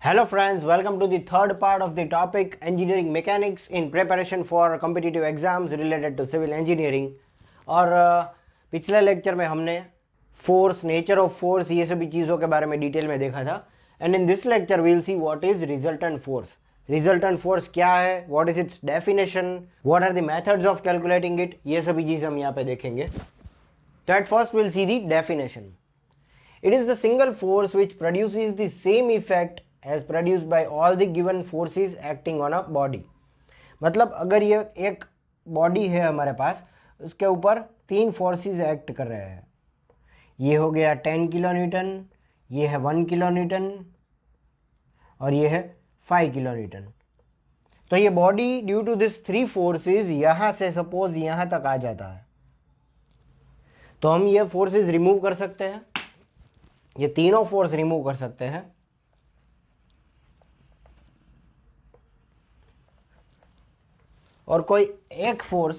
Hello friends, welcome to the third part of the topic engineering mechanics in preparation for competitive exams related to civil engineering। और पिछले lecture में हमने force, nature of force, ये सभी चीज़ों के बारे में डिटेल में देखा था। And in this lecture we'll see what is resultant force. Resultant force क्या है, what is its definition, what are the methods of calculating it, ये सभी चीज़ हम यहाँ पे देखेंगे। तो at first we'll see the definition. It is the single force which produces the same effect as produced by all the given forces acting on a body। मतलब अगर ये एक बॉडी है हमारे पास, उसके ऊपर तीन फोर्सेस एक्ट कर रहे हैं। ये हो गया 10 किलो न्यूटन, ये है 1 किलो न्यूटन और ये है 5 किलो न्यूटन। तो ये body due to this three forces यहाँ से सपोज यहाँ तक आ जाता है, तो हम ये फोर्सेस रिमूव कर सकते हैं, ये तीनों फोर्स रिमूव कर सकते हैं। और कोई एक फोर्स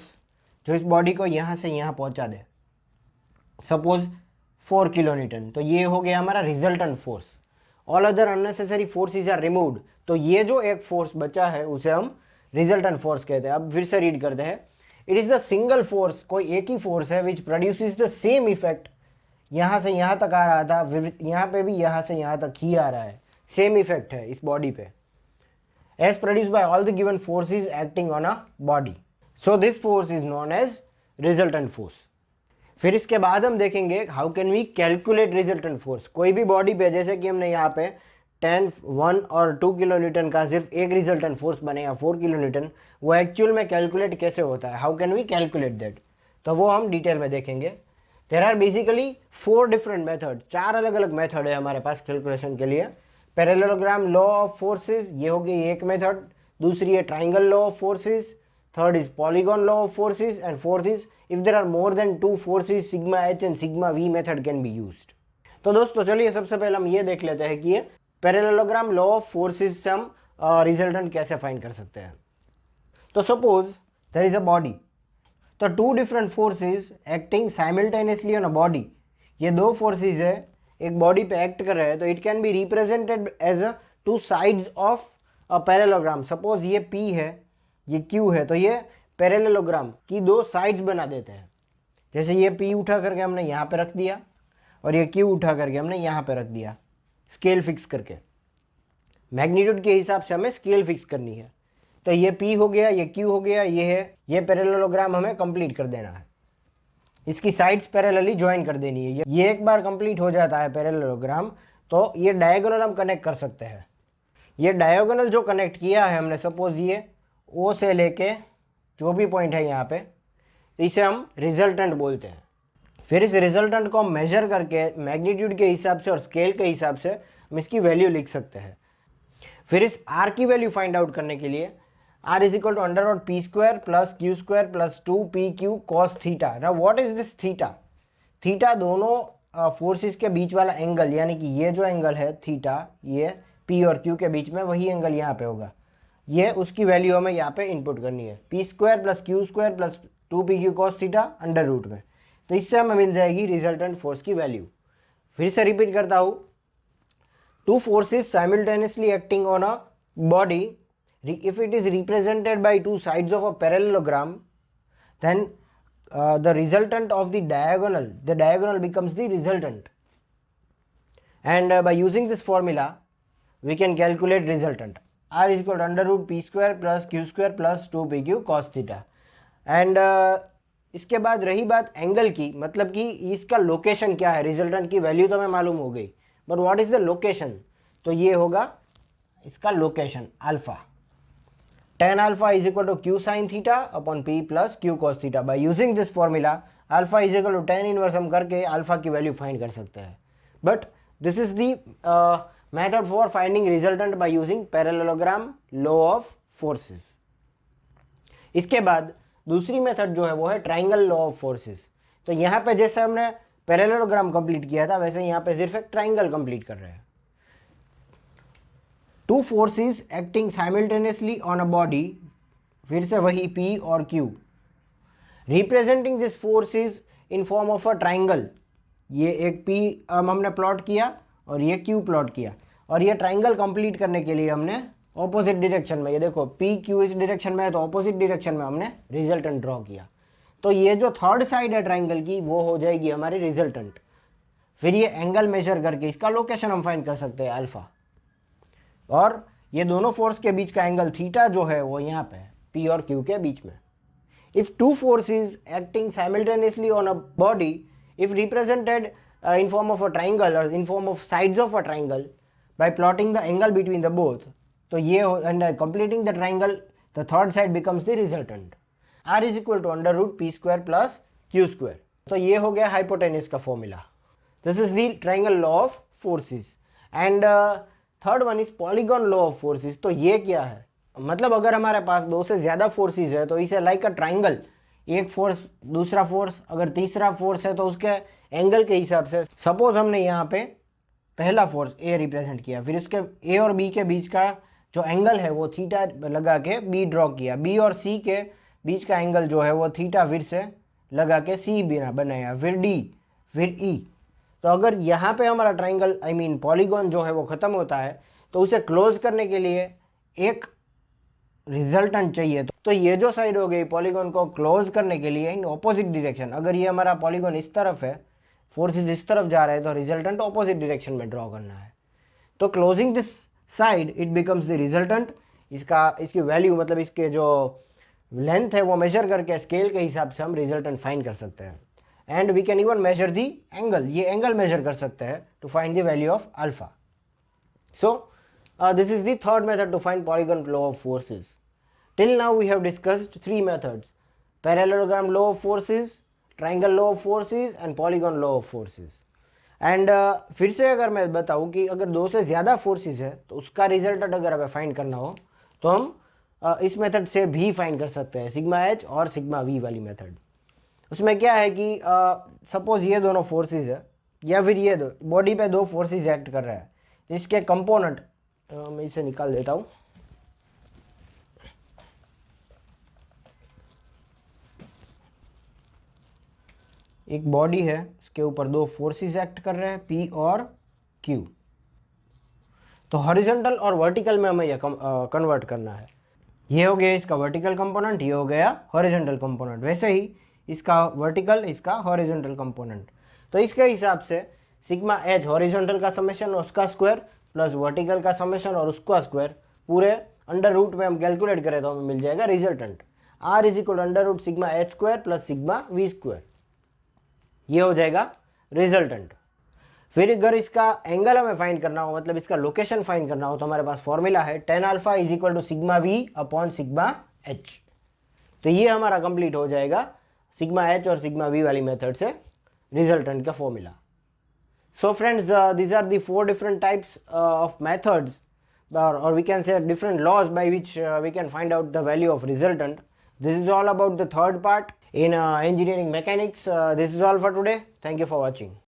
जो इस बॉडी को यहां से यहां पहुंचा दे, सपोज 4 किलो न्यूटन, तो ये हो गया हमारा resultant force. All other unnecessary forces are removed, तो ये जो एक फोर्स बचा है उसे हम रिजल्टेंट फोर्स कहते हैं। अब फिर से रीड करते हैं। It is the single force, कोई एक ही फोर्स है, which produces the same effect. यहाँ से यहाँ तक आ रहा था, यहाँ पे भी यहाँ से यहाँ तक ही आ रहा है, सेम इफेक्ट है इस बॉडी पे, as produce by all the given forces acting on a body. So this force is known as resultant force. फिर इसके बाद हम देखेंगे how can we calculate resultant force. कोई भी बॉडी पे, जैसे कि हमने यहाँ पे 10, 1 और 2 किलो न्यूटन का सिर्फ एक रिजल्टेंट फोर्स बनेगा 4 किलो न्यूटन, वो एक्चुअल में कैलकुलेट कैसे होता है, how can we calculate that, तो वो हम डिटेल में देखेंगे। There are basically 4 different method, 4 अलग अलग मेथड है हमारे पास कैलकुलेशन के लिए। पैरेललोग्राम लॉ ऑफ फोर्सेस, ये हो गई एक मेथड। दूसरी है triangle law of forces. Third is polygon law of forces. And fourth is if there are more than 2 forces, sigma H and sigma V method can be used. तो दोस्तों चलिए सबसे पहले हम ये देख लेते हैं कि ये पैरेललोग्राम लॉ ऑफ फोर्सेस से हम रिजल्टेंट कैसे फाइंड कर सकते हैं। तो suppose there is a body, तो 2 different forces acting simultaneously on a body. ये 2 फोर्सेस है, एक बॉडी पे एक्ट कर रहे हैं, तो it can be represented as a 2 sides of a parallelogram. Suppose ये P है, ये Q है, तो ये पैरेललोग्राम की 2 साइड्स बना देते हैं। जैसे ये P उठा करके हमने यहाँ पे रख दिया और ये Q उठा करके हमने यहाँ पे रख दिया, स्केल फिक्स करके। मैग्नीट्यूड के हिसाब से हमें स्केल फिक्स करनी है। तो ये P हो गया, ये Q हो गया, ये है, ये पैरेललोग्राम हमें कंप्लीट कर देना है। इसकी साइड्स पैरेलली ज्वाइन कर देनी है। ये एक बार कंप्लीट हो जाता है पैरेललोग्राम, तो ये डायगोनल हम कनेक्ट कर सकते हैं। ये डायगोनल जो कनेक्ट किया है हमने, सपोज ये O से लेके जो भी पॉइंट है यहाँ पे, तो इसे हम रिजल्टेंट बोलते हैं। फिर इस रिजल्टेंट को हम मेजर करके मैग्नीट्यूड के हिसाब से और स्केल के हिसाब से हम इसकी वैल्यू लिख सकते हैं। फिर इस R की वैल्यू फाइंड आउट करने के लिए R is equal to under root P square plus Q square plus 2PQ cos theta। Now what is this theta? Theta दोनों फोर्सेस के बीच वाला एंगल, यानी कि ये जो एंगल है थीटा, ये P और Q के बीच में, वही एंगल यहाँ पे होगा। ये उसकी वैल्यू हमें यहाँ पे इनपुट करनी है, P square plus Q square plus 2PQ cos theta under root में। तो इससे हमें मिल जाएगी रिजल्टेंट फोर्स की वैल्यू। फिर से रिपीट करता हूँ, 2 forces simultaneously acting on a body, if it is represented by 2 sides of a parallelogram, then the resultant of the diagonal becomes the resultant, and by using this formula we can calculate resultant। R is equal to under root P square plus Q square plus 2PQ cos theta। and इसके बाद रही बात angle की, मतलब कि इसका location क्या है। रिजल्टेंट की वैल्यू तो हमें मालूम हो गई, but what is the location, तो ये होगा इसका location alpha. tan alpha is equal to Q sin theta upon P plus Q cos theta। by using this formula alpha is equal to tan inverse हम करके alpha की value find कर सकते हैं। But this is the method for finding resultant by using parallelogram law of forces. इसके बाद दूसरी method जो है वो है ट्राइंगल लॉ ऑफ फोर्सेस। तो यहाँ पे जैसे हमने पैरेललोग्राम कंप्लीट किया था, वैसे यहाँ पे सिर्फ एक ट्राइंगल कंप्लीट कर रहे हैं। 2 forces acting simultaneously on a body, फिर से वही P और Q, representing this forces in form of a triangle। ये एक P हमने प्लॉट किया और ये Q प्लॉट किया, और ये ट्राइंगल कंप्लीट करने के लिए हमने ऑपोजिट डायरेक्शन में, ये देखो पी क्यू इस डायरेक्शन में है तो ऑपोजिट डायरेक्शन में हमने रिजल्टेंट ड्रॉ किया। तो ये जो थर्ड साइड है ट्राइंगल की वो हो जाएगी हमारी रिजल्टेंट। फिर ये एंगल मेजर करके इसका लोकेशन हम फाइंड कर सकते हैं अल्फा, और ये दोनों फोर्स के बीच का एंगल थीटा जो है वो यहाँ पे पी और क्यू के बीच में। If two forces acting simultaneously on a body, if represented in form of a triangle or in form of sides of a triangle, by plotting the angle between the both, तो ये and completing the triangle, the third side becomes the resultant. R is equal to under root p square plus q square. तो ये हो गया hypotenuse का formula. This is the triangle law of forces. And third one is polygon law of forces. तो ये क्या है, मतलब अगर हमारे पास दो से ज़्यादा फोर्सेस है तो इसे लाइक अ ट्राइंगल, एक फोर्स दूसरा फोर्स, अगर तीसरा फोर्स है तो उसके एंगल के हिसाब से, सपोज हमने यहाँ पे पहला फोर्स ए रिप्रेजेंट किया, फिर उसके ए और बी के बीच का जो एंगल है वो थीटा लगा के बी ड्रॉ किया, बी और सी के बीच का एंगल जो है वो थीटा फिर से लगा के सी बनाया, फिर डी, फिर ई। तो अगर यहाँ पे हमारा ट्राइंगल पॉलीगॉन जो है वो ख़त्म होता है तो उसे क्लोज करने के लिए एक रिजल्टेंट चाहिए। तो ये जो साइड हो गई पॉलीगॉन को क्लोज करने के लिए इन ऑपोजिट डायरेक्शन, अगर ये हमारा पॉलीगॉन इस तरफ है, फोर्सेस इस तरफ जा रहे हैं तो रिजल्टेंट ऑपोजिट डायरेक्शन में ड्रॉ करना है। तो closing this side it becomes the resultant. इसकी वैल्यू मतलब इसके जो लेंथ है वो मेजर करके स्केल के हिसाब से हम रिजल्टेंट फाइंड कर सकते हैं। And we can even measure the angle, ये एंगल मेजर कर सकते हैं to find the value of alpha. So this is the third method to find polygon law of forces. Till now we have discussed three methods: parallelogram law of forces, triangle law of forces and polygon law of forces. And फिर से अगर मैं बताऊँ कि अगर दो से ज़्यादा फोर्सेस है तो उसका रिजल्टेंट अगर हमें फाइंड करना हो तो हम इस मेथड से भी फाइंड कर सकते हैं, सिग्मा एच और सिग्मा वी वाली मेथड। उसमें क्या है कि सपोज ये दोनों फोर्सेस है या फिर ये बॉडी पे दो फोर्सेस एक्ट कर रहा है, जिसके कंपोनेंट मैं इसे निकाल देता हूँ। एक बॉडी है, उसके ऊपर दो फोर्सेस एक्ट कर रहे हैं P और Q। तो हॉरिजॉन्टल और वर्टिकल में हमें यह कन्वर्ट करना है। ये हो गया इसका वर्टिकल कंपोनेंट, ये हो गया हॉरिजॉन्टल कंपोनेंट। वैसे ही इसका वर्टिकल, इसका हॉरिजॉन्टल कंपोनेंट। तो इसके हिसाब से सिग्मा एच हॉरिजॉन्टल का समेशन और उसका स्क्वायर प्लस वर्टिकल का समेशन और उसका स्क्वायर पूरे अंडर रूट में हम कैलकुलेट करें तो हमें मिल जाएगा resultant. R is equal under root sigma H square plus sigma V square, ये हो जाएगा रिजल्टेंट। फिर अगर इसका एंगल हमें फाइंड करना हो, मतलब इसका लोकेशन फाइंड करना हो, तो हमारे पास फॉर्मूला है tan alpha is equal to sigma V upon sigma H. तो ये हमारा कंप्लीट हो जाएगा सिग्मा एच और सिग्मा वी वाली मेथड से रिजल्टेंट का formula. So friends, these are the four different types of methods, or we can say different laws by which we can find out the value of resultant. This is all about the third part in engineering mechanics. This is all for today. Thank you for watching.